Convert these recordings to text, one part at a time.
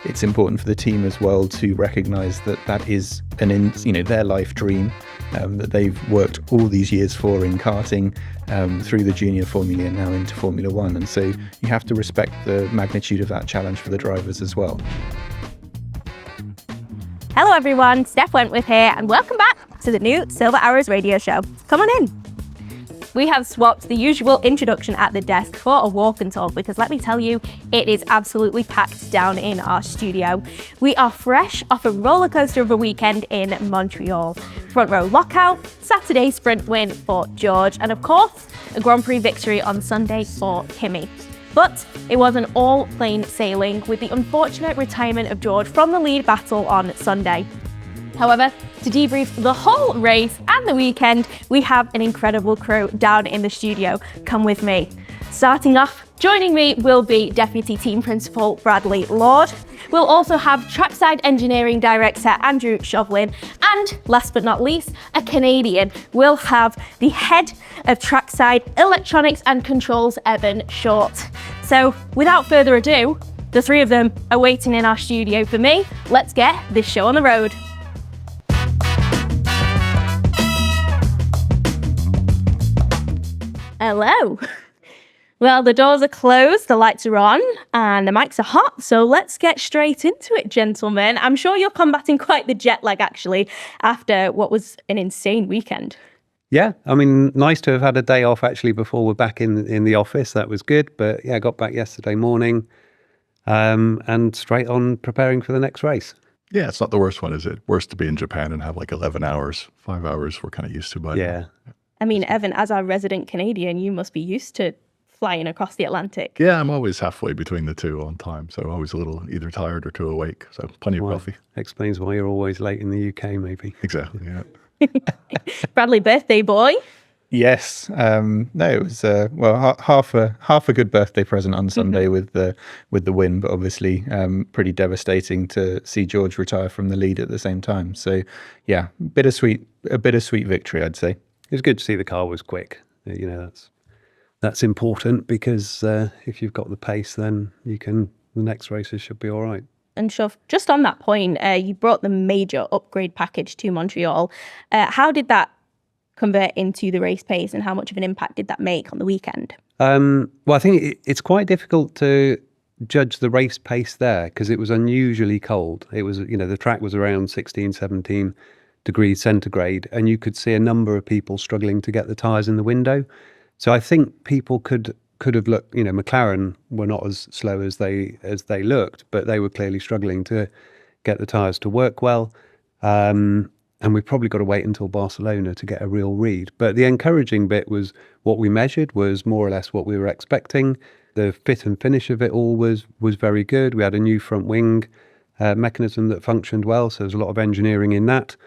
it's important for the team as well to recognise that that is their life dream that they've worked all these years for in karting, through the junior formula and now into Formula One. And so you have to respect the magnitude of that challenge for the drivers as well. Hello everyone, Steph Wentworth here, and welcome back to the new Silver Arrows radio show. Come on in. We have swapped the usual introduction at the desk for a walk and talk because let me tell you, it is absolutely packed down in our studio. We are fresh off a roller coaster of a weekend in Montreal. Front row lockout, Saturday sprint win for George, and of course, a Grand Prix victory on Sunday for Kimi. But it wasn't all plain sailing with the unfortunate retirement of George from the lead battle on Sunday. However, to debrief the whole race and the weekend, we have an incredible crew down in the studio. Come with me. Starting off, joining me will be Deputy Team Principal Bradley Lord. We'll also have Trackside Engineering Director Andrew Shovlin, and last but not least, a Canadian. We'll have the head of Trackside Electronics and Controls, Evan Short. So without further ado, the three of them are waiting in our studio for me. Let's get this show on the road. Hello. Well, the doors are closed, the lights are on, and the mics are hot, so let's get straight into it, gentlemen. I'm sure you're combating quite the jet lag, actually, after what was an insane weekend. Yeah, I mean, nice to have had a day off, actually, before we're back in the office. That was good, but yeah, I got back yesterday morning and straight on preparing for the next race. Yeah, it's not the worst one, is it? Worse to be in Japan and have like 11 hours, 5 hours we're kind of used to by Yeah. now. I mean, Evan, as our resident Canadian, you must be used to flying across the Atlantic. Yeah, I'm always halfway between the two on time, so always a little either tired or too awake, so plenty of coffee. Explains why you're always late in the UK, maybe. Exactly, yeah. Bradley, birthday boy. Yes, no, it was half a good birthday present on Sunday with the win, but obviously pretty devastating to see George retire from the lead at the same time. So yeah, a bittersweet victory, I'd say. It was good to see the car was quick. You know, that's important because if you've got the pace, then the next races should be all right. And Shov, just on that point, you brought the major upgrade package to Montreal. How did that convert into the race pace, and how much of an impact did that make on the weekend? Well, I think it's quite difficult to judge the race pace there because it was unusually cold. It was, the track was around 16, 17 degrees centigrade, and you could see a number of people struggling to get the tyres in the window. So I think people could have looked, McLaren were not as slow as they looked, but they were clearly struggling to get the tyres to work well. And we've probably got to wait until Barcelona to get a real read. But the encouraging bit was what we measured was more or less what we were expecting. The fit and finish of it all was very good. We had a new front wing mechanism that functioned well, so there's a lot of engineering in that.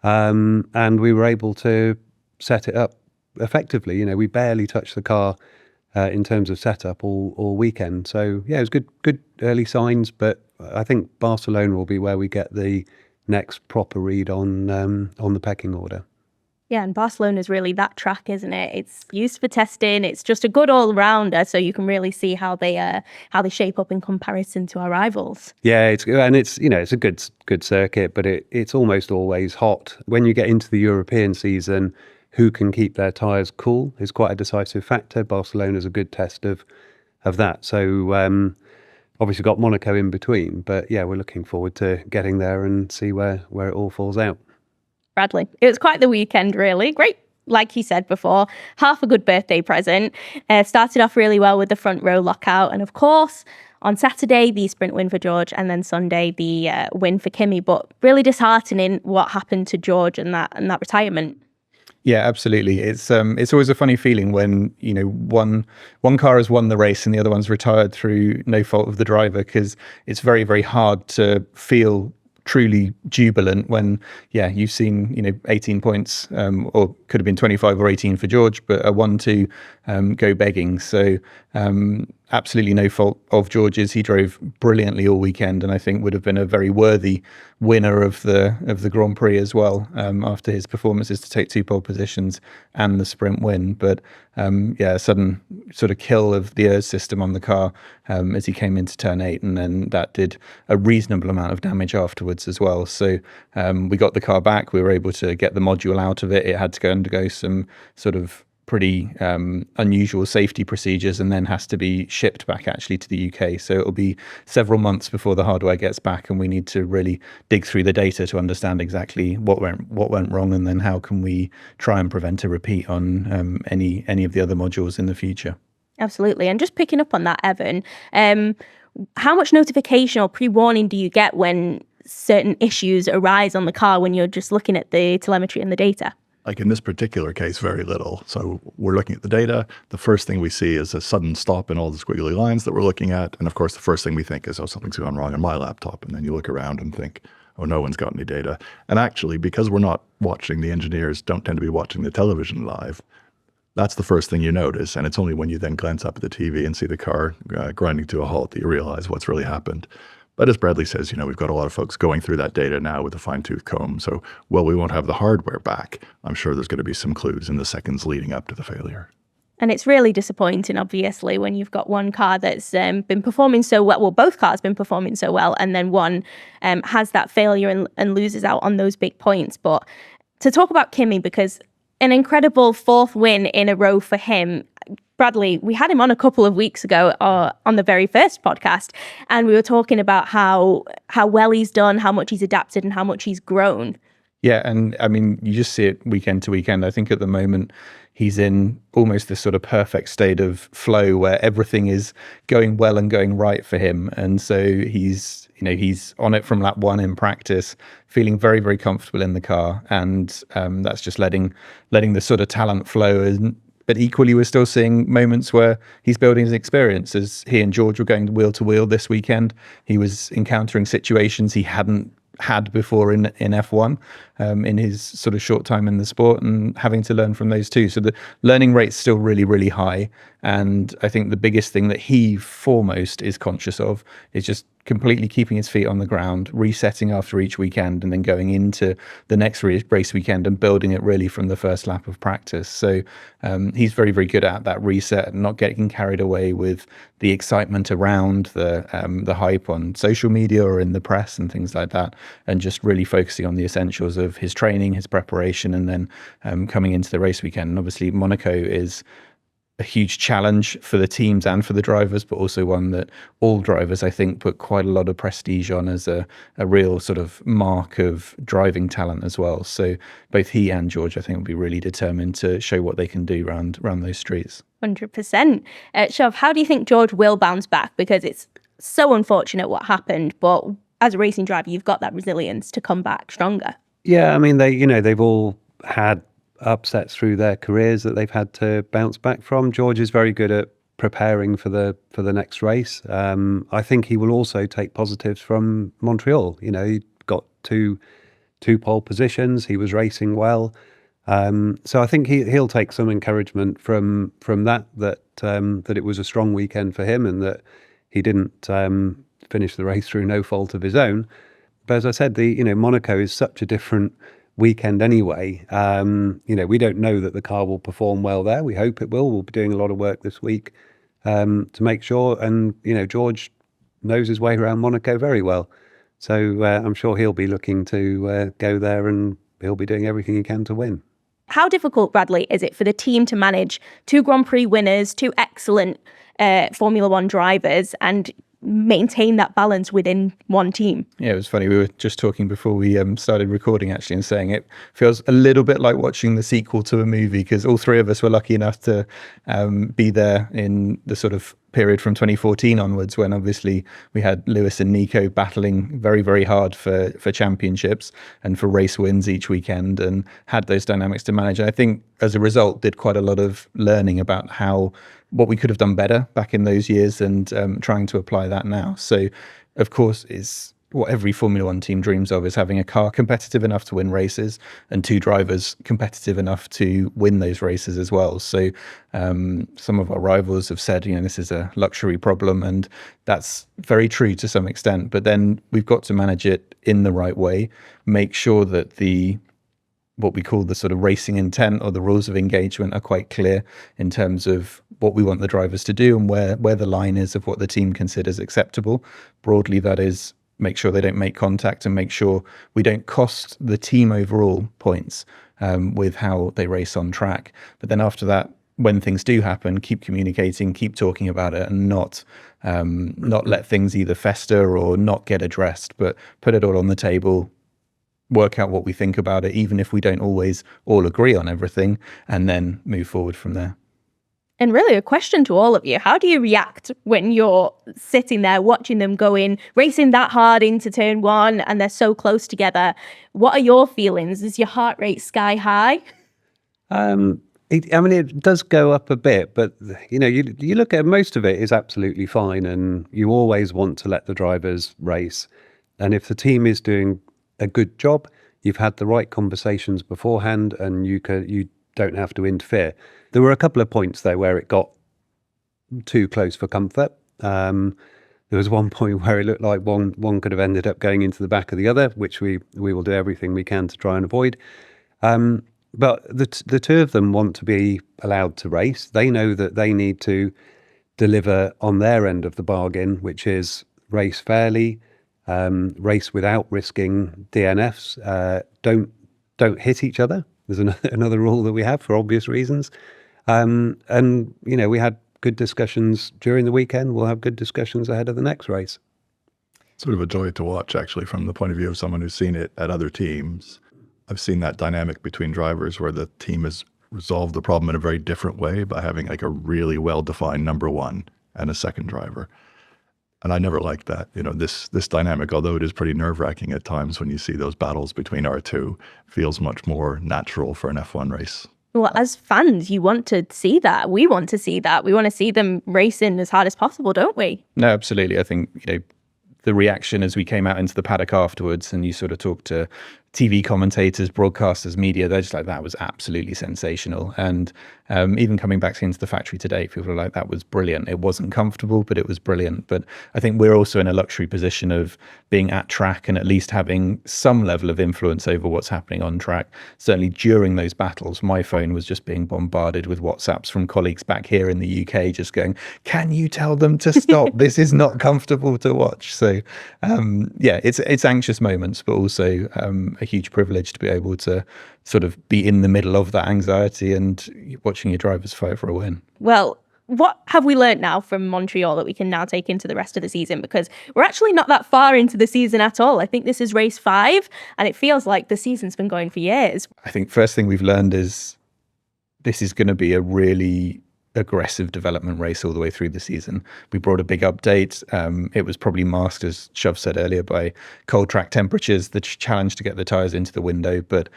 And we were able to set it up effectively. We barely touched the car in terms of setup all weekend. So yeah, it was good early signs, but I think Barcelona will be where we get the next proper read on the pecking order. Yeah, and Barcelona is really that track, isn't it? It's used for testing. It's just a good all-rounder, so you can really see how they shape up in comparison to our rivals. Yeah, it's a good circuit, but it's almost always hot. When you get into the European season, who can keep their tyres cool is quite a decisive factor. Barcelona's a good test of that. So obviously got Monaco in between, but yeah, we're looking forward to getting there and see where it all falls out. Bradley, it was quite the weekend, really. Great, like he said before, half a good birthday present. Started off really well with the front row lockout, and of course, on Saturday, the sprint win for George, and then Sunday, the win for Kimi. But really disheartening what happened to George and that retirement. Yeah, absolutely. It's always a funny feeling when one car has won the race and the other one's retired through no fault of the driver, because it's very, very hard to feel truly jubilant when you've seen 18 points or could have been 25 or 18 for George, but a 1-2 go begging. So Absolutely no fault of George's. He drove brilliantly all weekend, and I think would have been a very worthy winner of the Grand Prix as well, after his performances to take 2 pole positions and the sprint win. But a sudden sort of kill of the ERS system on the car as he came into turn 8, and then that did a reasonable amount of damage afterwards as well. So we got the car back. We were able to get the module out of it. It had to go undergo some sort of pretty unusual safety procedures, and then has to be shipped back actually to the UK. So it'll be several months before the hardware gets back, and we need to really dig through the data to understand exactly what went wrong, and then how can we try and prevent a repeat on any of the other modules in the future. Absolutely. And just picking up on that, Evan, how much notification or pre-warning do you get when certain issues arise on the car when you're just looking at the telemetry and the data? Like in this particular case, very little. So we're looking at the data. The first thing we see is a sudden stop in all the squiggly lines that we're looking at. And of course, the first thing we think is, oh, something's gone wrong on my laptop. And then you look around and think, oh, no one's got any data. And actually, because we're not watching, the engineers don't tend to be watching the television live, that's the first thing you notice. And it's only when you then glance up at the TV and see the car grinding to a halt that you realize what's really happened. But as Bradley says, we've got a lot of folks going through that data now with a fine-tooth comb. So while we won't have the hardware back, I'm sure there's going to be some clues in the seconds leading up to the failure. And it's really disappointing, obviously, when you've got one car that's been performing so well, both cars been performing so well, and then one has that failure and loses out on those big points. But to talk about Kimi, because an incredible 4th win in a row for him. Bradley, we had him on a couple of weeks ago on the very first podcast, and we were talking about how well he's done, how much he's adapted, and how much he's grown. Yeah, and I mean, you just see it weekend to weekend. I think at the moment he's in almost this sort of perfect state of flow where everything is going well and going right for him. And so he's on it from lap 1 in practice, feeling very, very comfortable in the car. And that's just letting the sort of talent flow. But equally, we're still seeing moments where he's building his experience. As he and George were going wheel to wheel this weekend, he was encountering situations he hadn't had before in F1 in his sort of short time in the sport, and having to learn from those too. So the learning rate's still really, really high. And I think the biggest thing that he foremost is conscious of is just completely keeping his feet on the ground, resetting after each weekend, and then going into the next race weekend and building it really from the first lap of practice. So he's very, very good at that reset and not getting carried away with the excitement around the hype on social media or in the press and things like that, and just really focusing on the essentials of his training, his preparation, and then coming into the race weekend. And obviously Monaco is a huge challenge for the teams and for the drivers, but also one that all drivers, I think, put quite a lot of prestige on as a real sort of mark of driving talent as well. So both he and George, I think, will be really determined to show what they can do around those streets. 100%. Shov, how do you think George will bounce back? Because it's so unfortunate what happened, but as a racing driver, you've got that resilience to come back stronger. Yeah, I mean, they've all had upsets through their careers that they've had to bounce back from. George is very good at preparing for the next race. I think he will also take positives from Montreal. He got two pole positions. He was racing well. So I think he'll take some encouragement from that it was a strong weekend for him, and that he didn't finish the race through no fault of his own. But as I said, Monaco is such a different weekend anyway. We don't know that the car will perform well there. We hope it will. We'll be doing a lot of work this week to make sure. And George knows his way around Monaco very well, so I'm sure he'll be looking to go there, and he'll be doing everything he can to win. How difficult, Bradley, is it for the team to manage 2 Grand Prix winners, 2 excellent Formula One drivers, and maintain that balance within one team? Yeah, it was funny. We were just talking before we started recording, actually, and saying it feels a little bit like watching the sequel to a movie, because all 3 of us were lucky enough to be there in the sort of period from 2014 onwards, when obviously we had Lewis and Nico battling very, very hard for championships and for race wins each weekend, and had those dynamics to manage. And I think as a result did quite a lot of learning about what we could have done better back in those years, and trying to apply that now. So of course it's what every Formula One team dreams of, is having a car competitive enough to win races and two drivers competitive enough to win those races as well. So some of our rivals have said, this is a luxury problem, and that's very true to some extent. But then we've got to manage it in the right way, make sure that what we call the sort of racing intent or the rules of engagement are quite clear in terms of what we want the drivers to do and where the line is of what the team considers acceptable. Broadly, that is, make sure they don't make contact and make sure we don't cost the team overall points with how they race on track. But then after that, when things do happen, keep communicating, keep talking about it, and not let things either fester or not get addressed, but put it all on the table, work out what we think about it, even if we don't always all agree on everything, and then move forward from there. And really a question to all of you. How do you react when you're sitting there watching them racing that hard into turn one and they're so close together? What are your feelings? Is your heart rate sky high? It does go up a bit, but you look at most of it is absolutely fine, and you always want to let the drivers race. And if the team is doing a good job, you've had the right conversations beforehand, and you don't have to interfere. There were a couple of points though where it got too close for comfort. There was one point where it looked like one could have ended up going into the back of the other, which we will do everything we can to try and avoid. But the two of them want to be allowed to race. They know that they need to deliver on their end of the bargain, which is race fairly, race without risking DNFs. Don't hit each other. There's another rule that we have for obvious reasons. And we had good discussions during the weekend. We'll have good discussions ahead of the next race. Sort of a joy to watch, actually, from the point of view of someone who's seen it at other teams. I've seen that dynamic between drivers where the team has resolved the problem in a very different way by having like a really well-defined number one and a second driver. And I never liked that. This dynamic, although it is pretty nerve-wracking at times when you see those battles between our two, feels much more natural for an F1 race. Well, as fans, you want to see that. We want to see that. We want to see them racing as hard as possible, don't we? No, absolutely. I think, the reaction as we came out into the paddock afterwards and you sort of talked to TV commentators, broadcasters, media, they're just like, that was absolutely sensational. And even coming back into the factory today, people are like, that was brilliant. It wasn't comfortable, but it was brilliant. But I think we're also in a luxury position of being at track and at least having some level of influence over what's happening on track. Certainly during those battles, my phone was just being bombarded with WhatsApps from colleagues back here in the UK just going, can you tell them to stop? This is not comfortable to watch. So it's anxious moments, but also a huge privilege to be able to sort of be in the middle of that anxiety and watching your drivers fight for a win. Well, what have we learned now from Montreal that we can now take into the rest of the season? Because we're actually not that far into the season at all. I think this is race 5 and it feels like the season's been going for years. I think first thing we've learned is this is going to be a really aggressive development race all the way through the season. We brought a big update. It was probably masked, as Shov said earlier, by cold track temperatures, the challenge to get the tyres into the window. But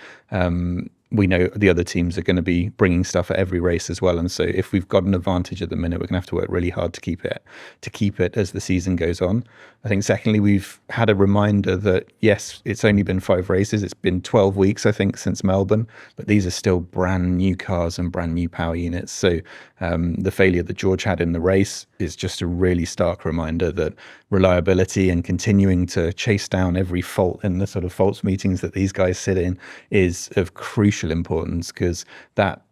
we know the other teams are going to be bringing stuff at every race as well. And so if we've got an advantage at the minute, we're going to have to work really hard to keep it as the season goes on. I think secondly, we've had a reminder that, yes, it's only been 5 races. It's been 12 weeks, I think, since Melbourne, but these are still brand new cars and brand new power units. So the failure that George had in the race is just a really stark reminder that reliability and continuing to chase down every fault in the sort of faults meetings that these guys sit in is of crucial importance, because that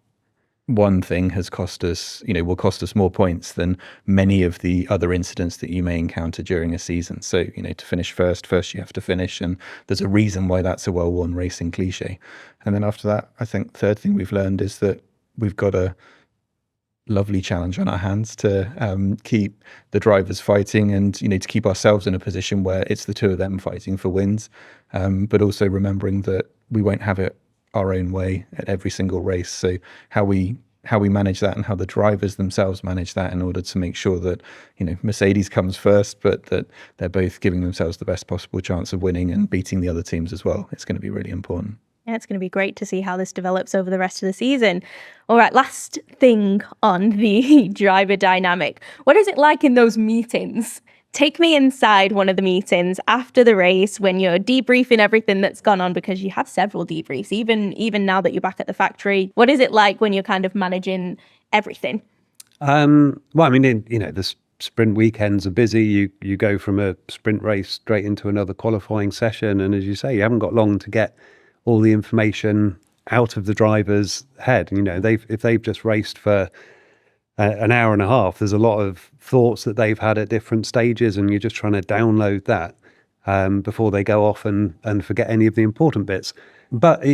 one thing has cost us, will cost us more points than many of the other incidents that you may encounter during a season. So, to finish first you have to finish. And there's a reason why that's a well-worn racing cliche. And then after that, I think third thing we've learned is that we've got a lovely challenge on our hands to keep the drivers fighting and, to keep ourselves in a position where it's the two of them fighting for wins. But also remembering that we won't have it our own way at every single race. So how we manage that and how the drivers themselves manage that in order to make sure that, Mercedes comes first, but that they're both giving themselves the best possible chance of winning and beating the other teams as well. It's going to be really important. Yeah, it's going to be great to see how this develops over the rest of the season. All right, last thing on the driver dynamic. What is it like in those meetings Take me inside one of the meetings after the race when you're debriefing everything that's gone on, because you have several debriefs, even now that you're back at the factory. What is it like when you're kind of managing everything? Well, I mean, the sprint weekends are busy. You go from a sprint race straight into another qualifying session, and as you say, you haven't got long to get all the information out of the driver's head. If they've just raced for an hour and a half, there's a lot of thoughts that they've had at different stages, and you're just trying to download that before they go off and forget any of the important bits. But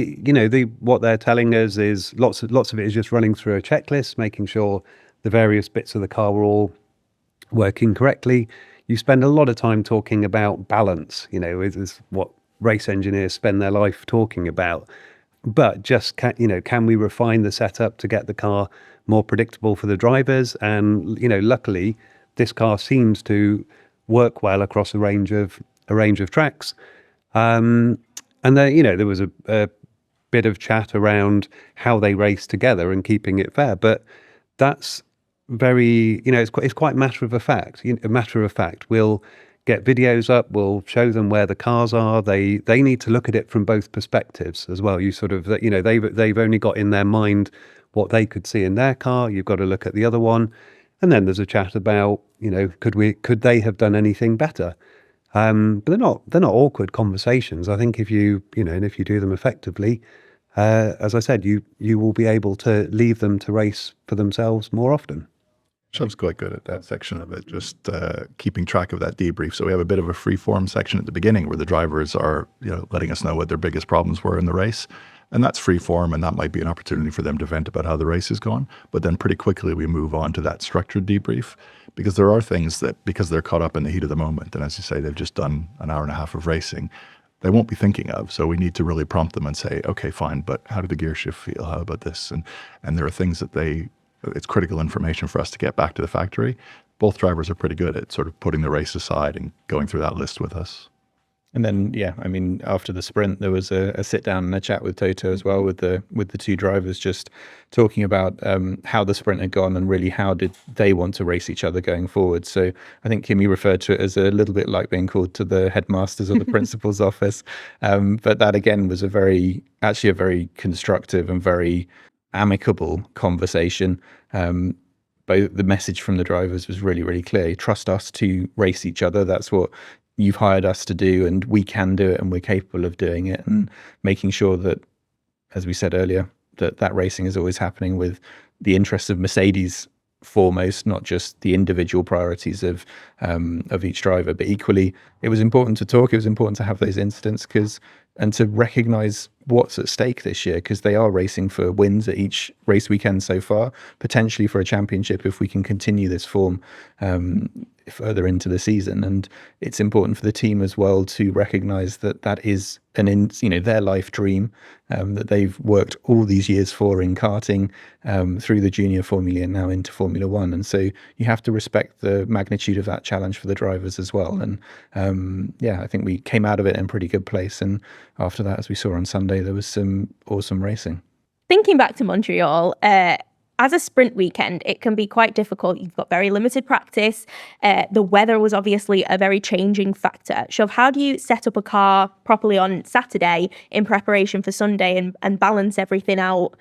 what they're telling us is lots of it is just running through a checklist, making sure the various bits of the car were all working correctly. You spend a lot of time talking about balance. Is what race engineers spend their life talking about. But just can we refine the setup to get the car more predictable for the drivers? And luckily, this car seems to work well across a range of tracks. And there was a bit of chat around how they race together and keeping it fair. But that's very it's quite matter of fact. We'll get videos up, we'll show them where the cars are. They need to look at it from both perspectives as well. You sort of, they've only got in their mind what they could see in their car. You've got to look at the other one. And then there's a chat about, could they have done anything better? But they're not awkward conversations. I think if you do them effectively, as I said, you will be able to leave them to race for themselves more often. Shov's quite good at that section of it, just keeping track of that debrief. So we have a bit of a free-form section at the beginning where the drivers are, letting us know what their biggest problems were in the race. And that's free-form, and that might be an opportunity for them to vent about how the race is going. But then pretty quickly we move on to that structured debrief, because there are things that, because they're caught up in the heat of the moment, and as you say, they've just done an hour and a half of racing, they won't be thinking of. So we need to really prompt them and say, okay, fine, but how did the gear shift feel? How about this? And there are things that it's critical information for us to get back to the factory. Both drivers are pretty good at sort of putting the race aside and going through that list with us. And then, after the sprint, there was a sit down and a chat with Toto as well, with the two drivers, just talking about how the sprint had gone and really how did they want to race each other going forward. So I think Kimmy referred to it as a little bit like being called to the headmasters or the principal's office. But that again was a very constructive and very amicable conversation. Both the message from the drivers was really, really clear. Trust us to race each other. That's what you've hired us to do, and we can do it, and we're capable of doing it, and making sure that, as we said earlier, that racing is always happening with the interests of Mercedes foremost, not just the individual priorities of each driver. But equally, it was important to talk. It was important to have those incidents and to recognise what's at stake this year, because they are racing for wins at each race weekend so far, potentially for a championship if we can continue this form further into the season. And it's important for the team as well to recognise that is their life dream that they've worked all these years for in karting, through the junior Formula and now into Formula One. And so you have to respect the magnitude of that challenge for the drivers as well. And I think we came out of it in a pretty good place. And after that, as we saw on Sunday, there was some awesome racing. Thinking back to Montreal, as a sprint weekend, it can be quite difficult. You've got very limited practice. The weather was obviously a very changing factor. Shov, how do you set up a car properly on Saturday in preparation for Sunday and balance everything out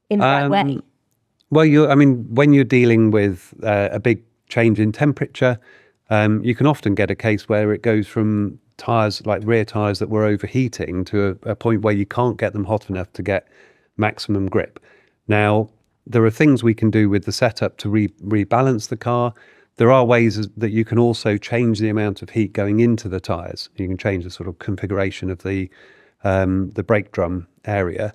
in the right way? Well, when you're dealing with a big change in temperature, you can often get a case where it goes from tyres, like rear tyres that were overheating, to a point where you can't get them hot enough to get maximum grip. Now, there are things we can do with the setup to rebalance the car. There are ways that you can also change the amount of heat going into the tyres. You can change the sort of configuration of the brake drum area,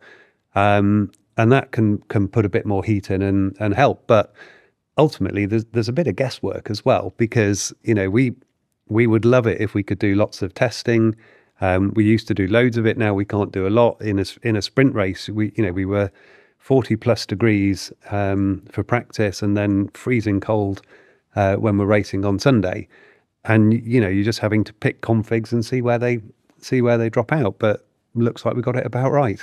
and that can put a bit more heat in and help. But ultimately, there's a bit of guesswork as well, because we would love it if we could do lots of testing. We used to do loads of it. Now we can't do a lot in a sprint race. We were 40 plus degrees for practice, and then freezing cold when we're racing on Sunday. And you're just having to pick configs and see where they drop out. But looks like we got it about right.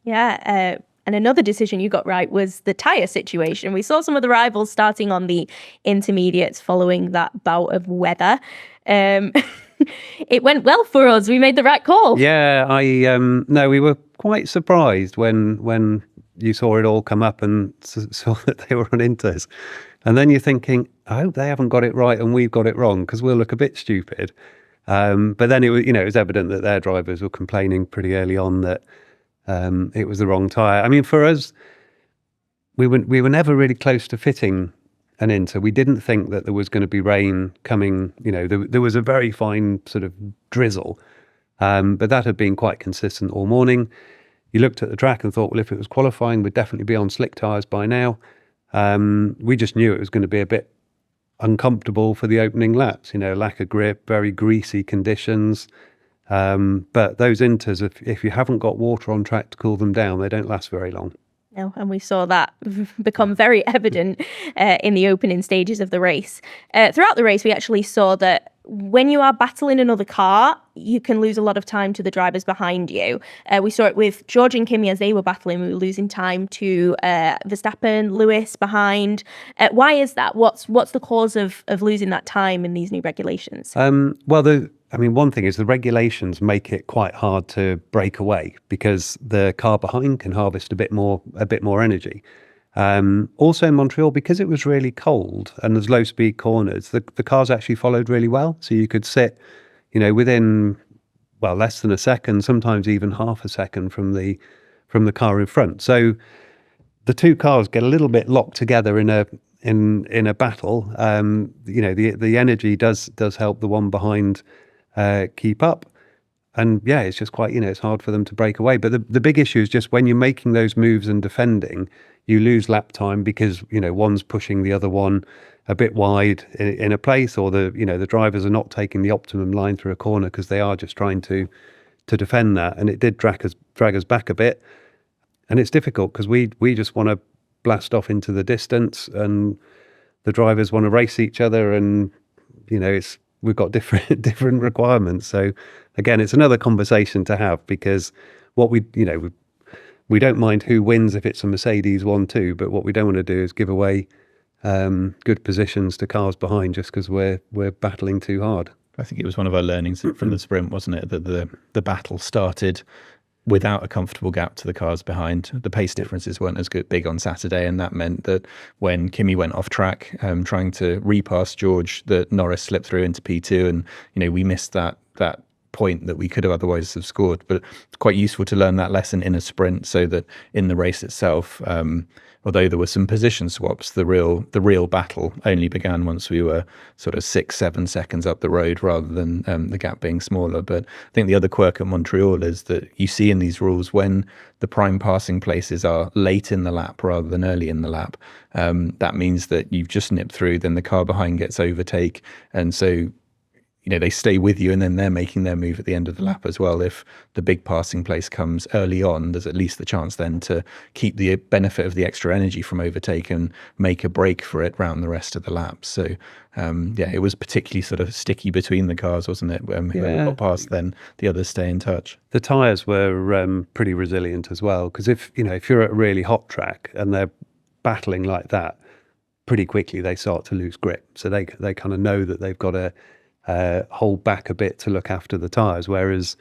Yeah. And another decision you got right was the tyre situation. We saw some of the rivals starting on the intermediates following that bout of weather. It went well for us. We made the right call. Yeah, no, we were quite surprised when you saw it all come up and saw that they were on Inters. And then you're thinking, I hope they haven't got it right and we've got it wrong, because we'll look a bit stupid. But then it was evident that their drivers were complaining pretty early on that it was the wrong tyre. I mean, for us, we were never really close to fitting an Inter. We didn't think that there was going to be rain coming. There was a very fine sort of drizzle, but that had been quite consistent all morning. You looked at the track and thought, well, if it was qualifying, we'd definitely be on slick tyres by now. We just knew it was going to be a bit uncomfortable for the opening laps, lack of grip, very greasy conditions. But those Inters, if you haven't got water on track to cool them down, they don't last very long. No, and we saw that become very evident in the opening stages of the race. Throughout the race, we actually saw that when you are battling another car, you can lose a lot of time to the drivers behind you. We saw it with George and Kimi as they were battling. We were losing time to Verstappen, Lewis behind. Why is that? What's the cause of losing that time in these new regulations? One thing is the regulations make it quite hard to break away because the car behind can harvest a bit more energy. Also in Montreal, because it was really cold and there's low speed corners, the cars actually followed really well. So you could sit, within less than a second, sometimes even half a second from the car in front. So the two cars get a little bit locked together in a battle. The energy does help the one behind keep up, and it's just quite it's hard for them to break away. But the big issue is just when you're making those moves and defending, you lose lap time because one's pushing the other one a bit wide in a place, or the drivers are not taking the optimum line through a corner because they are just trying to defend that, and it did drag us back a bit. And it's difficult because we just want to blast off into the distance, and the drivers want to race each other, and we've got different requirements. So again, it's another conversation to have, because what we don't mind who wins if it's a Mercedes 1-2, but what we don't want to do is give away good positions to cars behind just because we're battling too hard. I think it was one of our learnings from the sprint, wasn't it, that the battle started without a comfortable gap to the cars behind. The pace differences weren't as big on Saturday, and that meant that when Kimi went off track trying to repass George, that Norris slipped through into P2, and we missed that point that we could have otherwise have scored. But it's quite useful to learn that lesson in a sprint, so that in the race itself, although there were some position swaps, the real battle only began once we were sort of 6-7 seconds up the road, rather than the gap being smaller. But I think the other quirk at Montreal is that you see in these rules, when the prime passing places are late in the lap rather than early in the lap, that means that you've just nipped through, then the car behind gets overtake, and so they stay with you, and then they're making their move at the end of the lap as well. If the big passing place comes early on, there's at least the chance then to keep the benefit of the extra energy from overtake and make a break for it round the rest of the lap. So, it was particularly sort of sticky between the cars, wasn't it? Whoever got past, then the others stay in touch. The tyres were pretty resilient as well, because if you're at a really hot track and they're battling like that, pretty quickly they start to lose grip. So they kind of know that they've got to hold back a bit to look after the tyres, whereas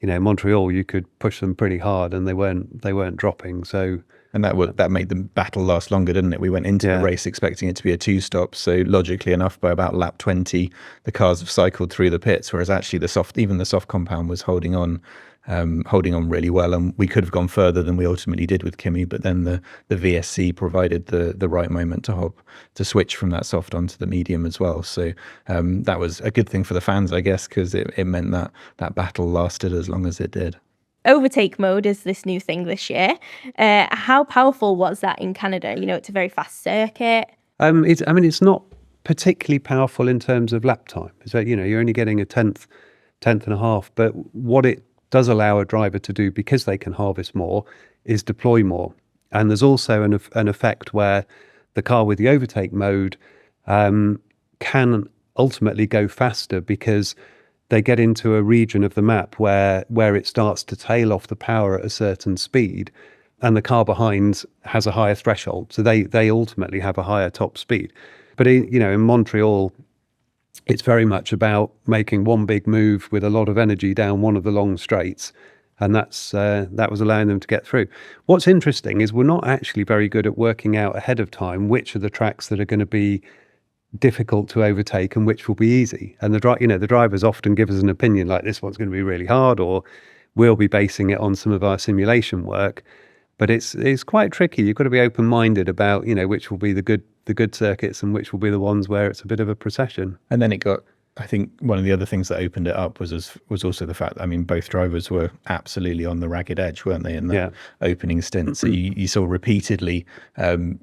Montreal, you could push them pretty hard and they weren't dropping. So, and that made the battle last longer, didn't it? We went into the race expecting it to be a 2-stop, so logically enough, by about lap 20 the cars have cycled through the pits, whereas actually the soft compound was holding on really well, and we could have gone further than we ultimately did with Kimi, but then the VSC provided the right moment to switch from that soft onto the medium as well. So that was a good thing for the fans, I guess, because it meant that battle lasted as long as it did. Overtake mode is this new thing this year. How powerful was that in Canada? It's a very fast circuit. It's not particularly powerful in terms of lap time. So you're only getting a tenth and a half, but what it does allow a driver to do, because they can harvest more, is deploy more. And there's also an effect where the car with the overtake mode can ultimately go faster, because they get into a region of the map where it starts to tail off the power at a certain speed, and the car behind has a higher threshold. So they ultimately have a higher top speed. But in Montreal, It's very much about making one big move with a lot of energy down one of the long straights. And that was allowing them to get through. What's interesting is we're not actually very good at working out ahead of time which are the tracks that are going to be difficult to overtake and which will be easy. And the drivers often give us an opinion like this one's going to be really hard, or we'll be basing it on some of our simulation work. But it's quite tricky. You've got to be open-minded about which will be the good circuits and which will be the ones where it's a bit of a procession. And then I think one of the other things that opened it up was also the fact that, both drivers were absolutely on the ragged edge, weren't they, in that opening stint? So you saw repeatedly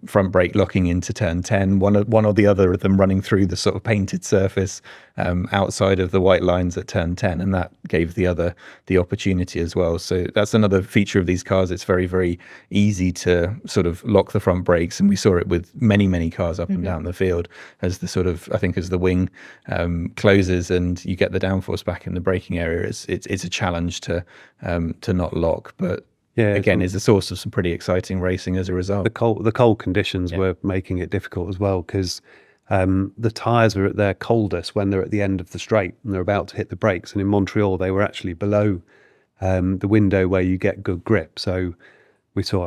front brake locking into turn 10, one or the other of them running through the sort of painted surface outside of the white lines at turn 10, and that gave the other the opportunity as well. So that's another feature of these cars. It's very, very easy to sort of lock the front brakes, and we saw it with many cars up and down the field as the sort of, I think, as the wing closes and you get the downforce back in the braking area. It's a challenge to not lock, but again, is a source of some pretty exciting racing as a result. The cold conditions were making it difficult as well, because the tyres are at their coldest when they're at the end of the straight and they're about to hit the brakes. And in Montreal, they were actually below the window where you get good grip. So we saw,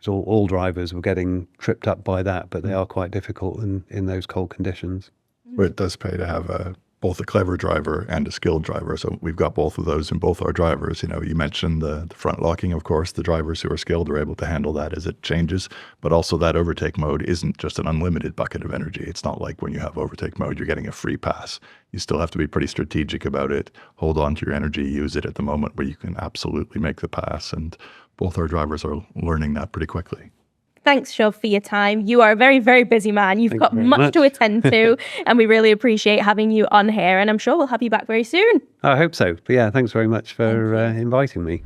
all drivers were getting tripped up by that, but they are quite difficult in those cold conditions. But it does pay to have both a clever driver and a skilled driver. So we've got both of those in both our drivers. You mentioned the front locking, of course. The drivers who are skilled are able to handle that as it changes. But also that overtake mode isn't just an unlimited bucket of energy. It's not like when you have overtake mode, you're getting a free pass. You still have to be pretty strategic about it. Hold on to your energy, use it at the moment where you can absolutely make the pass. And both our drivers are learning that pretty quickly. Thanks, Shov, for your time. You are a very, very busy man. You've got much to attend to, and we really appreciate having you on here, and I'm sure we'll have you back very soon. I hope so. But yeah, thanks very much for inviting me.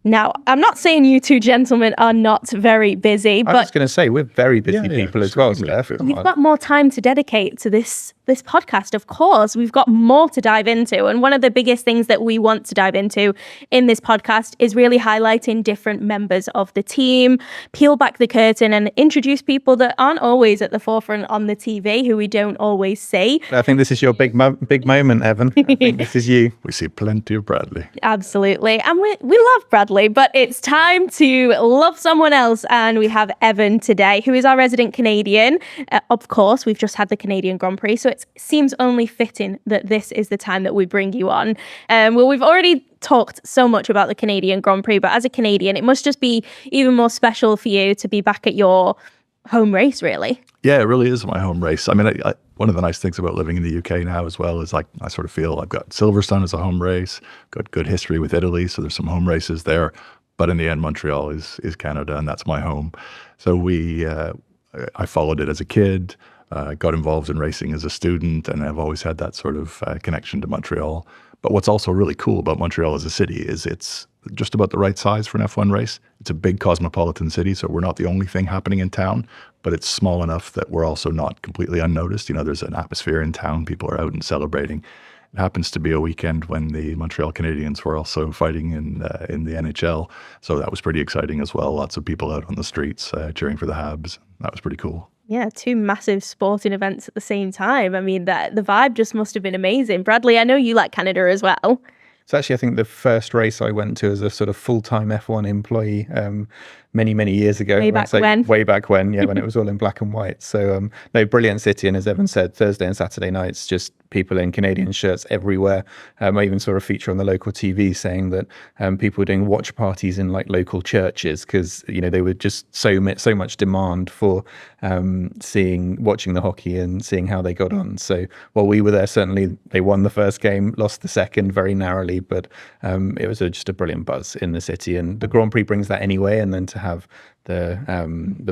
Now, I'm not saying you two gentlemen are not very busy, but I was going to say, we're very busy people as well, Steph. we've got more time to dedicate to this podcast, of course. We've got more to dive into. And one of the biggest things that we want to dive into in this podcast is really highlighting different members of the team, peel back the curtain and introduce people that aren't always at the forefront on the TV, who we don't always see. I think this is your big moment, Evan. I think this is you. We see plenty of Bradley. Absolutely. And we love Bradley, but it's time to love someone else. And we have Evan today, who is our resident Canadian. Of course, we've just had the Canadian Grand Prix, so it seems only fitting that this is the time that we bring you on. Well, we've already talked so much about the Canadian Grand Prix, but as a Canadian, it must just be even more special for you to be back at your home race, really. Yeah, it really is my home race. One of the nice things about living in the UK now as well is I sort of feel I've got Silverstone as a home race, got good history with Italy, so there's some home races there. But in the end, Montreal is Canada, and that's my home. So I followed it as a kid. Got involved in racing as a student, and I've always had that sort of connection to Montreal. But what's also really cool about Montreal as a city is it's just about the right size for an F1 race. It's a big cosmopolitan city, so we're not the only thing happening in town, but it's small enough that we're also not completely unnoticed. There's an atmosphere in town. People are out and celebrating. It happens to be a weekend when the Montreal Canadiens were also fighting in the NHL, so that was pretty exciting as well. Lots of people out on the streets cheering for the Habs. That was pretty cool. Yeah, two massive sporting events at the same time. The vibe just must have been amazing. Bradley, I know you like Canada as well. It's actually, I think, the first race I went to as a sort of full-time F1 employee many years ago. Way back when, yeah, when it was all in black and white. So, no, brilliant city. And as Evan said, Thursday and Saturday nights, just people in Canadian shirts everywhere. I even saw a feature on the local TV saying that people were doing watch parties in like local churches because, they were just so much demand for watching the hockey and seeing how they got on. So while we were there, certainly they won the first game, lost the second very narrowly, but it was just a brilliant buzz in the city. And the Grand Prix brings that anyway. And then to have the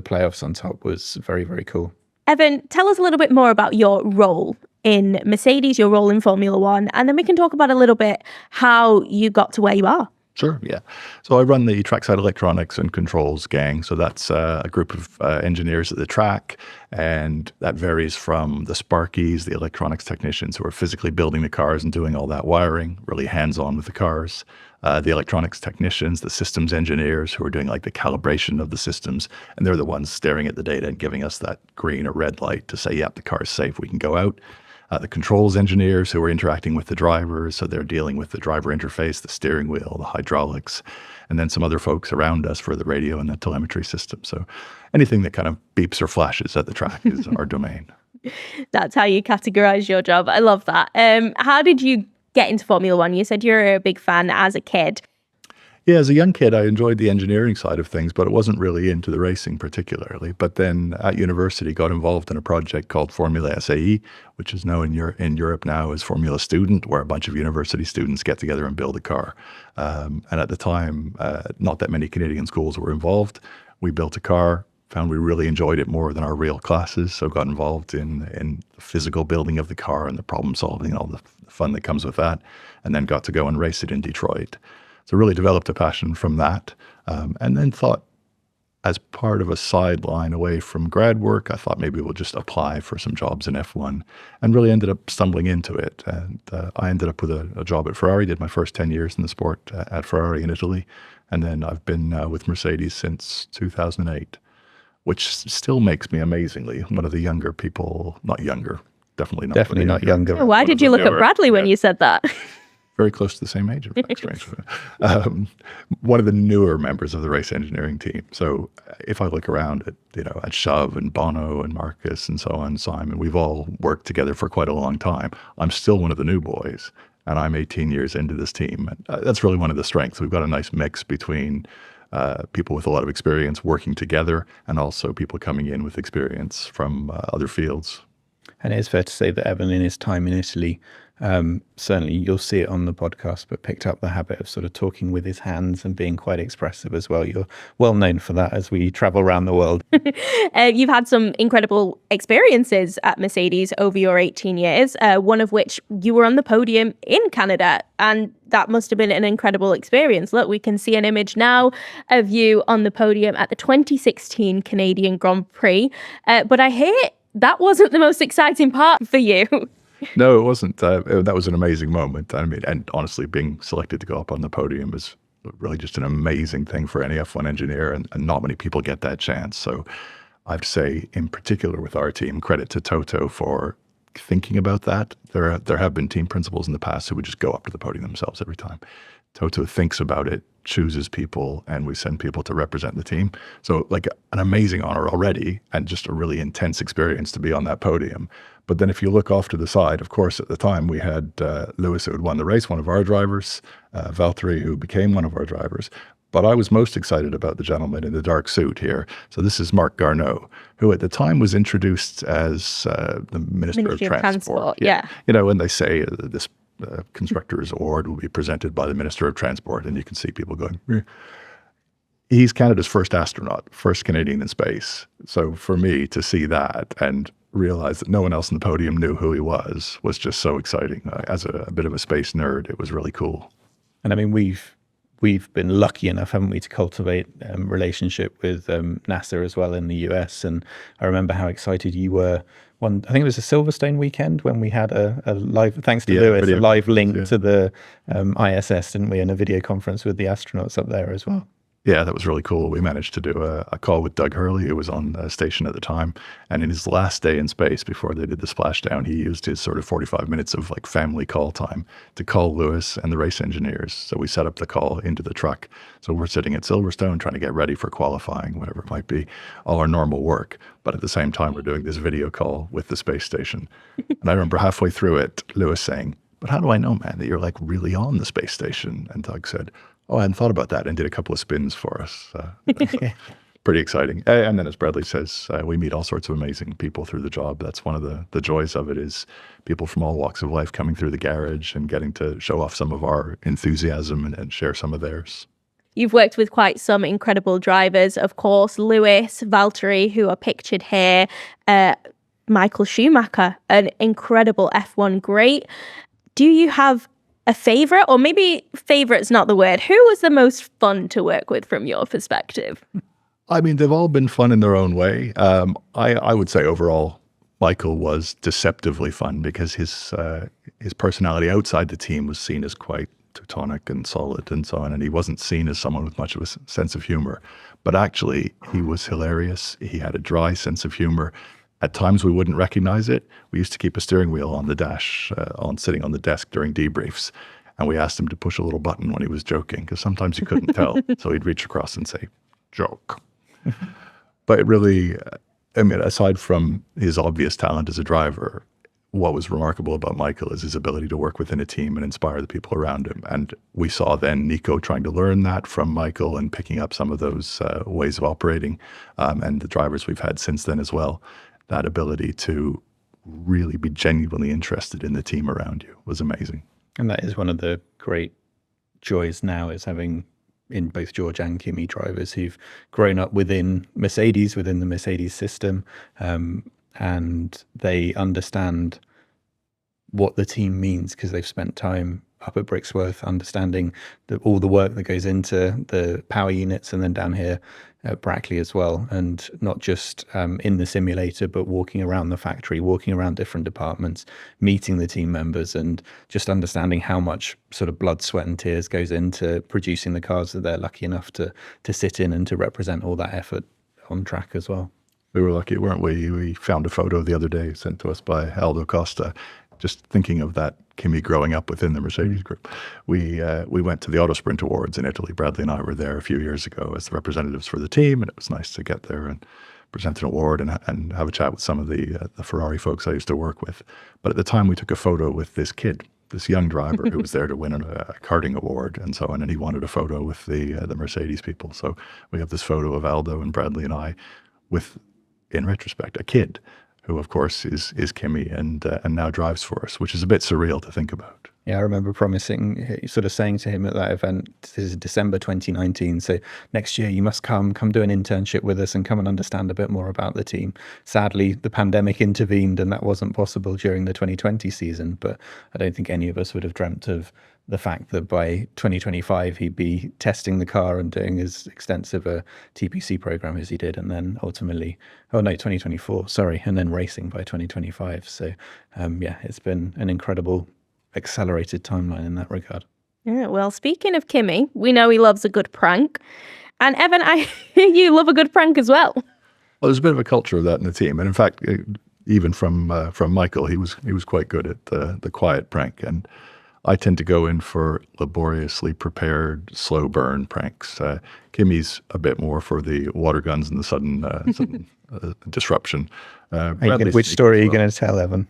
playoffs on top was very, very cool. Evan, tell us a little bit more about your role in Mercedes, your role in Formula One, and then we can talk about a little bit how you got to where you are. Sure, yeah. So I run the Trackside Electronics and Controls gang. So that's a group of engineers at the track, and that varies from the Sparkies, the electronics technicians who are physically building the cars and doing all that wiring, really hands-on with the cars. The electronics technicians, the systems engineers who are doing like the calibration of the systems, and they're the ones staring at the data and giving us that green or red light to say, yep, the car is safe, we can go out. the controls engineers who are interacting with the drivers, so they're dealing with the driver interface, the steering wheel, the hydraulics, and then some other folks around us for the radio and the telemetry system. So anything that kind of beeps or flashes at the track is our domain. That's how you categorize your job. I love that. How did you get into Formula One? You said you're a big fan as a kid. Yeah, as a young kid, I enjoyed the engineering side of things, but it wasn't really into the racing particularly. But then at university, got involved in a project called Formula SAE, which is known in Europe now as Formula Student, where a bunch of university students get together and build a car. And at the time, not that many Canadian schools were involved. We built a car, found we really enjoyed it more than our real classes, so got involved in the physical building of the car and the problem solving and all the fun that comes with that, and then got to go and race it in Detroit. So really developed a passion from that, and then thought as part of a sideline away from grad work, I thought maybe we'll just apply for some jobs in F1, and really ended up stumbling into it. And I ended up with a job at Ferrari, did my first 10 years in the sport at Ferrari in Italy, and then I've been with Mercedes since 2008, which still makes me amazingly one of the younger people, not younger, definitely not younger. Why did you look at Bradley when you said that? Very close to the same age, in fact, strangely. One of the newer members of the race engineering team. So if I look around at Shov and Bono and Marcus and so on, Simon, we've all worked together for quite a long time. I'm still one of the new boys, and I'm 18 years into this team. And that's really one of the strengths. We've got a nice mix between people with a lot of experience working together and also people coming in with experience from other fields. And it is fair to say that Evan, in his time in Italy, certainly you'll see it on the podcast, but picked up the habit of sort of talking with his hands and being quite expressive as well. You're well known for that as we travel around the world. You've had some incredible experiences at Mercedes over your 18 years, one of which you were on the podium in Canada, and that must have been an incredible experience. Look, we can see an image now of you on the podium at the 2016 Canadian Grand Prix, but I hear that wasn't the most exciting part for you. No, it wasn't. That was an amazing moment. I mean, and honestly, being selected to go up on the podium is really just an amazing thing for any F1 engineer, and not many people get that chance. So I have to say, in particular with our team, credit to Toto for thinking about that. There have been team principals in the past who would just go up to the podium themselves every time. Toto thinks about it, chooses people, and we send people to represent the team. So like an amazing honor already, and just a really intense experience to be on that podium. But then if you look off to the side, of course, at the time we had Lewis, who had won the race, one of our drivers, Valtteri, who became one of our drivers. But I was most excited about the gentleman in the dark suit here. So this is Marc Garneau, who at the time was introduced as the Minister of Transport. Yeah. You know, when they say this Constructors Award will be presented by the Minister of Transport, and you can see people going, eh. He's Canada's first astronaut, first Canadian in space. So for me to see that and realize that no one else on the podium knew who he was just so exciting. As a bit of a space nerd, it was really cool. And I mean, we've been lucky enough, haven't we, to cultivate a relationship with NASA as well in the US. And I remember how excited you were. I think it was a Silverstone weekend when we had a live, thanks to Lewis, a live link to the ISS, didn't we, in a video conference with the astronauts up there as well. Yeah, that was really cool. We managed to do a call with Doug Hurley, who was on station at the time. And in his last day in space, before they did the splashdown, he used his sort of 45 minutes of like family call time to call Lewis and the race engineers. So we set up the call into the truck. So we're sitting at Silverstone trying to get ready for qualifying, whatever it might be, all our normal work. But at the same time, we're doing this video call with the space station. And I remember halfway through it, Lewis saying, "But how do I know, man, that you're like really on the space station?" And Doug said, "Oh, I hadn't thought about that," and did a couple of spins for us. Pretty exciting. And then, as Bradley says, we meet all sorts of amazing people through the job. That's one of the joys of it, is people from all walks of life coming through the garage and getting to show off some of our enthusiasm and share some of theirs. You've worked with quite some incredible drivers, of course, Lewis, Valtteri, who are pictured here, Michael Schumacher, an incredible F1 great. Do you have a favorite, or maybe favorite's not the word? Who was the most fun to work with from your perspective? I mean, they've all been fun in their own way. I would say overall, Michael was deceptively fun because his personality outside the team was seen as quite Teutonic and solid and so on, and he wasn't seen as someone with much of a sense of humor. But actually, he was hilarious. He had a dry sense of humor. At times we wouldn't recognize it. We used to keep a steering wheel on the dash, sitting on the desk during debriefs. And we asked him to push a little button when he was joking, because sometimes you couldn't tell. So he'd reach across and say, joke. But it really, I mean, aside from his obvious talent as a driver, what was remarkable about Michael is his ability to work within a team and inspire the people around him. And we saw then Nico trying to learn that from Michael and picking up some of those ways of operating, and the drivers we've had since then as well. That ability to really be genuinely interested in the team around you was amazing. And that is one of the great joys now, is having in both George and Kimi drivers who've grown up within Mercedes, within the Mercedes system, and they understand what the team means because they've spent time up at Brixworth understanding all the work that goes into the power units, and then down here at Brackley as well, and not just in the simulator, but walking around the factory, walking around different departments, meeting the team members, and just understanding how much sort of blood, sweat and tears goes into producing the cars that they're lucky enough to sit in and to represent all that effort on track as well. We were lucky, weren't we? We found a photo the other day sent to us by Aldo Costa, just thinking of that Kimi growing up within the Mercedes group. We went to the Auto Sprint Awards in Italy. Bradley and I were there a few years ago as the representatives for the team, and it was nice to get there and present an award and have a chat with some of the Ferrari folks I used to work with. But at the time, we took a photo with this kid, this young driver who was there to win a karting award and so on, and he wanted a photo with the Mercedes people. So we have this photo of Aldo and Bradley and I with, in retrospect, a kid who, of course, is Kimi and now drives for us, which is a bit surreal to think about. Yeah, I remember sort of saying to him at that event, this is December 2019, so next year you must come do an internship with us and come and understand a bit more about the team. Sadly, the pandemic intervened and that wasn't possible during the 2020 season, but I don't think any of us would have dreamt of the fact that by 2025 he'd be testing the car and doing as extensive a TPC program as he did, and then ultimately, 2024, sorry, and then racing by 2025. So yeah, it's been an incredible accelerated timeline in that regard. Yeah, well, speaking of Kimi, we know he loves a good prank. And Evan, I hear you love a good prank as well. Well, there's a bit of a culture of that in the team. And in fact, even from Michael, he was quite good at the quiet prank. And I tend to go in for laboriously prepared, slow burn pranks. Kimi's a bit more for the water guns and the sudden disruption. Which story are you going to tell, Evan?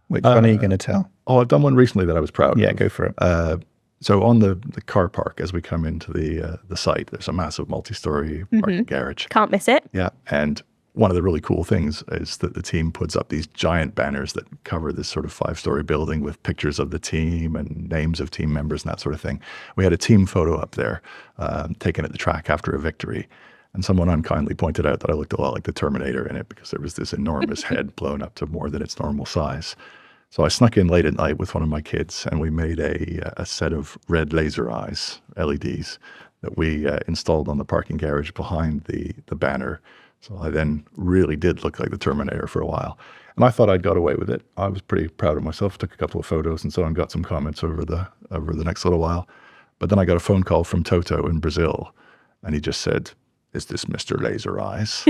Which one are you going to tell? Oh, I've done one recently that I was proud of. Yeah, go for it. So on the car park, as we come into the site, there's a massive multi-story parking garage. Can't miss it. Yeah, and one of the really cool things is that the team puts up these giant banners that cover this sort of 5-story building with pictures of the team and names of team members and that sort of thing. We had a team photo up there taken at the track after a victory. And someone unkindly pointed out that I looked a lot like the Terminator in it because there was this enormous head blown up to more than its normal size. So I snuck in late at night with one of my kids, and we made a set of red laser eyes, LEDs, that we installed on the parking garage behind the banner. So I then really did look like the Terminator for a while. And I thought I'd got away with it. I was pretty proud of myself, took a couple of photos and so on, got some comments over the next little while. But then I got a phone call from Toto in Brazil, and he just said, "Is this Mr. Laser Eyes?"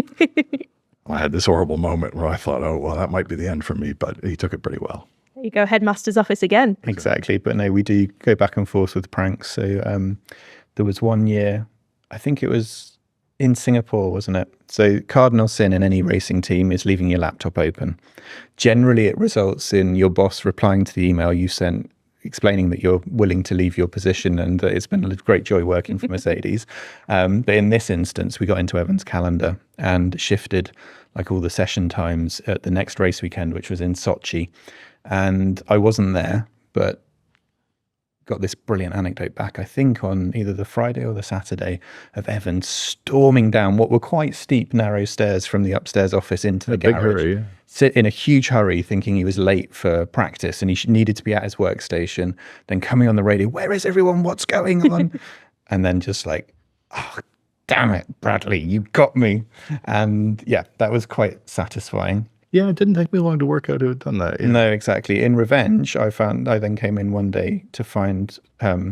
I had this horrible moment where I thought, oh, well, that might be the end for me, but he took it pretty well. There you go, headmaster's office again. Exactly. But no, we do go back and forth with pranks. So there was one year, I think it was in Singapore, wasn't it? So cardinal sin in any racing team is leaving your laptop open. Generally, it results in your boss replying to the email you sent explaining that you're willing to leave your position and that it's been a great joy working for Mercedes. But in this instance, we got into Evan's calendar and shifted like all the session times at the next race weekend, which was in Sochi. And I wasn't there, but got this brilliant anecdote back, I think on either the Friday or the Saturday, of Evan storming down what were quite steep, narrow stairs from the upstairs office into the garage. Big hurry, yeah. Sit in a huge hurry, thinking he was late for practice and he needed to be at his workstation. Then coming on the radio, "Where is everyone? What's going on?" And then just like, "Oh, damn it, Bradley, you got me." And yeah, that was quite satisfying. Yeah, it didn't take me long to work out who had done that. Yeah. No, exactly. In revenge, I then came in one day to find,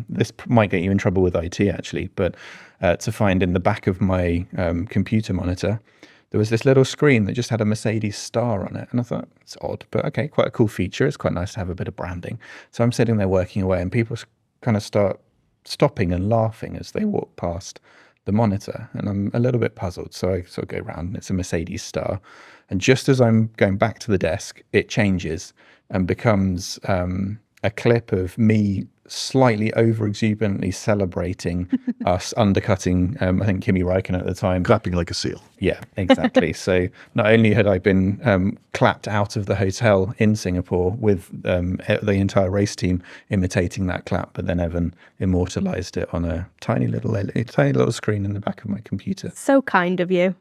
this might get you in trouble with IT actually, but to find in the back of my computer monitor, there was this little screen that just had a Mercedes star on it. And I thought, it's odd, but okay, quite a cool feature. It's quite nice to have a bit of branding. So I'm sitting there working away, and people kind of start stopping and laughing as they walk past the monitor. And I'm a little bit puzzled. So I sort of go around, and it's a Mercedes star. And just as I'm going back to the desk, it changes and becomes a clip of me slightly over exuberantly celebrating us undercutting, I think, Kimi Räikkönen at the time. Clapping like a seal. Yeah, exactly. So not only had I been clapped out of the hotel in Singapore with the entire race team imitating that clap, but then Evan immortalized it on a tiny little screen in the back of my computer. So kind of you.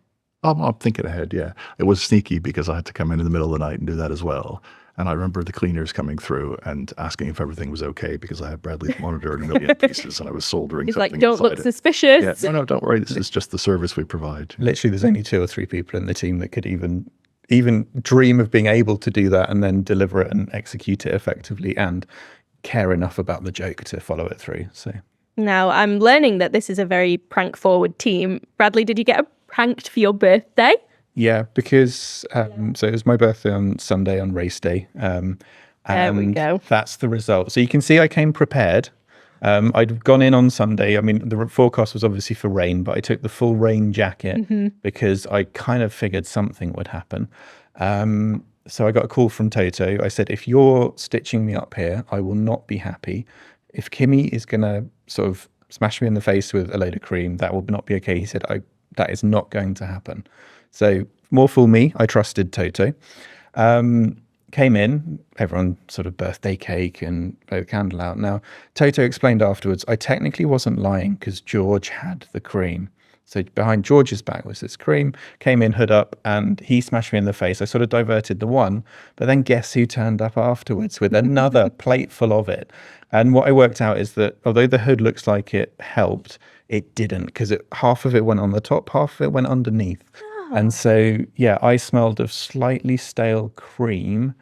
I'm thinking ahead, yeah. It was sneaky because I had to come in the middle of the night and do that as well. And I remember the cleaners coming through and asking if everything was okay because I had Bradley's monitor in a million pieces and I was soldering He's something like, don't look inside it. suspicious. Yeah, no, don't worry. This is just the service we provide. Literally, there's only 2 or 3 people in the team that could even dream of being able to do that and then deliver it and execute it effectively and care enough about the joke to follow it through. So Now, I'm learning that this is a very prank-forward team. Bradley, did you get pranked for your birthday? yeah, because so it was my birthday on Sunday on race day. There we go. That's the result. So you can see I came prepared. I'd gone in on Sunday. I mean, the forecast was obviously for rain, but I took the full rain jacket because I kind of figured something would happen. So I got a call from Toto. I said, if you're stitching me up here, I will not be happy. If Kimi is going to sort of smash me in the face with a load of cream, that will not be okay. He said, that is not going to happen. So more fool me, I trusted Toto. Came in, everyone sort of birthday cake and blew the candle out. Now, Toto explained afterwards, I technically wasn't lying because George had the cream. So behind George's back was this cream, came in hood up, and he smashed me in the face. I sort of diverted the one, but then guess who turned up afterwards with another plate full of it. And what I worked out is that although the hood looks like it helped, it didn't, because half of it went on the top, half of it went underneath. And so, yeah, I smelled of slightly stale cream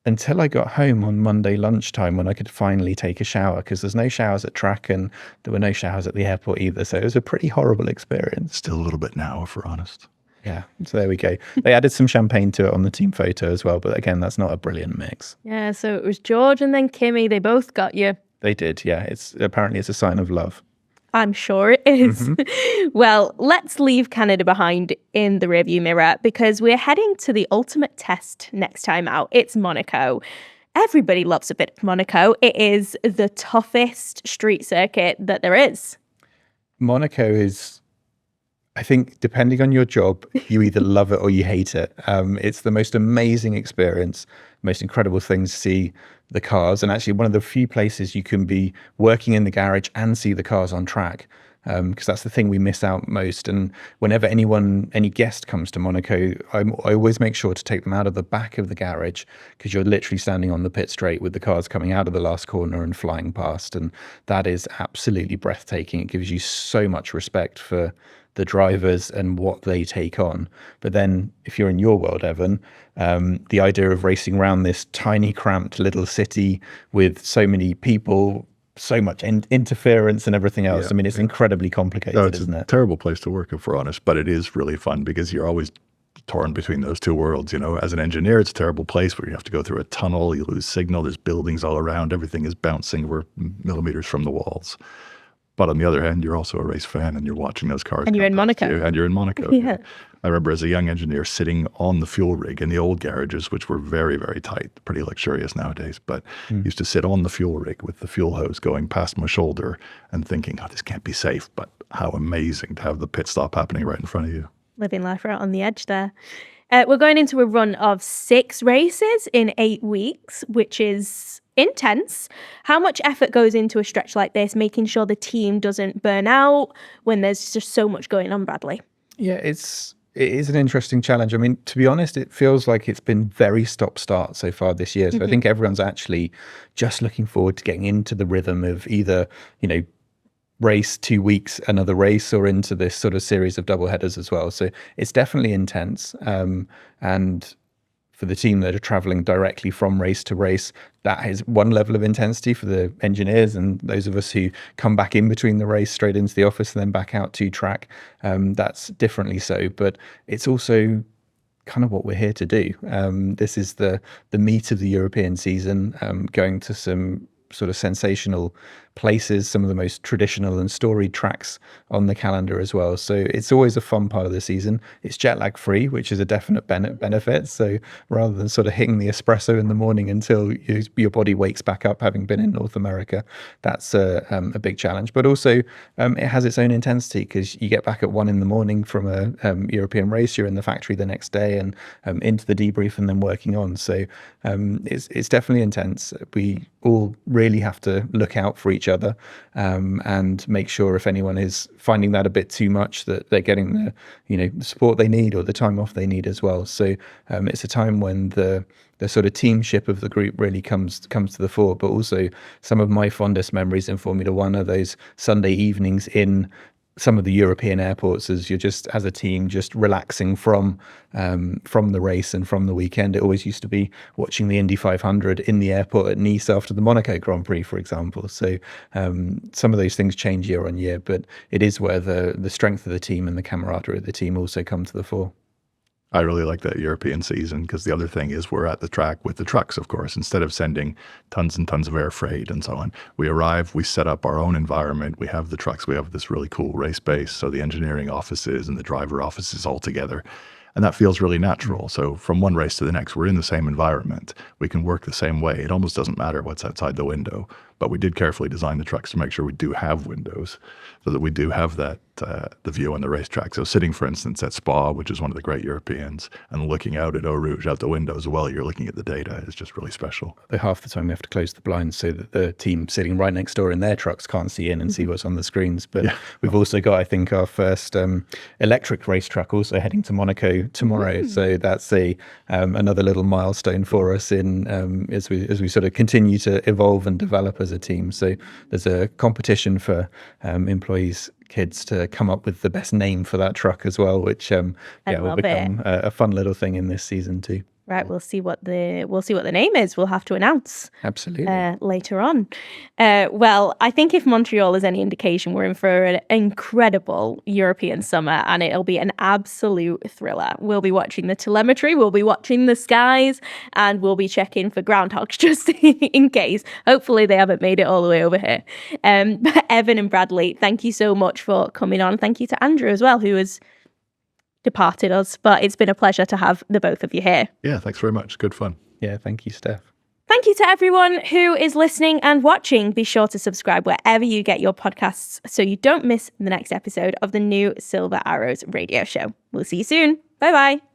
until I got home on Monday lunchtime when I could finally take a shower, because there's no showers at track and there were no showers at the airport either. So it was a pretty horrible experience. Still a little bit now, if we're honest. Yeah, so there we go. They added some champagne to it on the team photo as well. But again, that's not a brilliant mix. Yeah, so it was George and then Kimi. They both got you. They did, yeah. Apparently it's a sign of love. I'm sure it is. Well, let's leave Canada behind in the rearview mirror because we're heading to the ultimate test next time out. It's Monaco. Everybody loves a bit of Monaco. It is the toughest street circuit that there is. Monaco is, I think, depending on your job, you either love it or you hate it. It's the most amazing experience, most incredible thing to see the cars, and actually one of the few places you can be working in the garage and see the cars on track, because that's the thing we miss out most. And whenever any guest comes to Monaco, I always make sure to take them out of the back of the garage, because you're literally standing on the pit straight with the cars coming out of the last corner and flying past, and that is absolutely breathtaking. It gives you so much respect for the drivers and what they take on. But then if you're in your world, Evan, the idea of racing around this tiny cramped little city with so many people, so much interference and everything else. I mean, it's incredibly complicated, isn't it? It's a terrible place to work, if we're honest, but it is really fun because you're always torn between those two worlds. You know, as an engineer, it's a terrible place where you have to go through a tunnel, you lose signal, there's buildings all around, everything is bouncing, we're millimeters from the walls. But on the other hand, you're also a race fan and you're watching those cars. And you're in Monaco. And you're in Monaco. Yeah. I remember as a young engineer sitting on the fuel rig in the old garages, which were very, very tight, pretty luxurious nowadays, but used to sit on the fuel rig with the fuel hose going past my shoulder and thinking, oh, this can't be safe. But how amazing to have the pit stop happening right in front of you. Living life right on the edge there. We're going into a run of 6 races in 8 weeks, which is intense. How much effort goes into a stretch like this, making sure the team doesn't burn out when there's just so much going on, Bradley? Yeah, it is an interesting challenge. I mean, to be honest, it feels like it's been very stop-start so far this year. So I think everyone's actually just looking forward to getting into the rhythm of either, race 2 weeks, another race, or into this sort of series of double headers as well. So it's definitely intense. And for the team that are traveling directly from race to race, that is one level of intensity. For the engineers and those of us who come back in between the race straight into the office and then back out to track, that's differently so. But it's also kind of what we're here to do. This is the meat of the European season, going to some sort of sensational places, some of the most traditional and storied tracks on the calendar as well. So it's always a fun part of the season. It's jet lag free, which is a definite benefit. So rather than sort of hitting the espresso in the morning until your body wakes back up having been in North America, that's a big challenge. But also it has its own intensity, because you get back at 1 a.m. from a European race, you're in the factory the next day and into the debrief and then working on. So it's definitely intense. We all really have to look out for each other and make sure if anyone is finding that a bit too much, that they're getting the support they need or the time off they need as well. So it's a time when the sort of teamship of the group really comes to the fore. But also some of my fondest memories in Formula One are those Sunday evenings in some of the European airports, as you're just as a team just relaxing from the race and from the weekend. It always used to be watching the Indy 500 in the airport at Nice after the Monaco Grand Prix, for example. So some of those things change year on year, but it is where the strength of the team and the camaraderie of the team also come to the fore. I really like that European season, because the other thing is we're at the track with the trucks, of course. Instead of sending tons and tons of air freight and so on, we arrive, we set up our own environment. We have the trucks. We have this really cool race base. So the engineering offices and the driver offices all together. And that feels really natural. So from one race to the next, we're in the same environment. We can work the same way. It almost doesn't matter what's outside the window. But we did carefully design the trucks to make sure we do have windows, so that we do have that the view on the racetrack. So sitting, for instance, at Spa, which is one of the great Europeans, and looking out at Eau Rouge out the windows while you're looking at the data is just really special. Half the time we have to close the blinds so that the team sitting right next door in their trucks can't see in and see what's on the screens. But we've also got, I think, our first electric racetrack also heading to Monaco tomorrow. So that's another little milestone for us in as we sort of continue to evolve and develop as a team. So there's a competition for employees, kids, to come up with the best name for that truck as well, which will become a fun little thing in this season too. Right, we'll see what the name is. We'll have to announce absolutely later on. Well, I think if Montreal is any indication, we're in for an incredible European summer, and it'll be an absolute thriller. We'll be watching the telemetry, we'll be watching the skies, and we'll be checking for groundhogs just in case. Hopefully they haven't made it all the way over here. But Evan and Bradley, thank you so much for coming on. Thank you to Andrew as well, who has departed us, but it's been a pleasure to have the both of you here. Yeah, thanks very much. Good fun. Yeah, thank you, Steph. Thank you to everyone who is listening and watching. Be sure to subscribe wherever you get your podcasts so you don't miss the next episode of the new Silver Arrows radio show. We'll see you soon. Bye bye.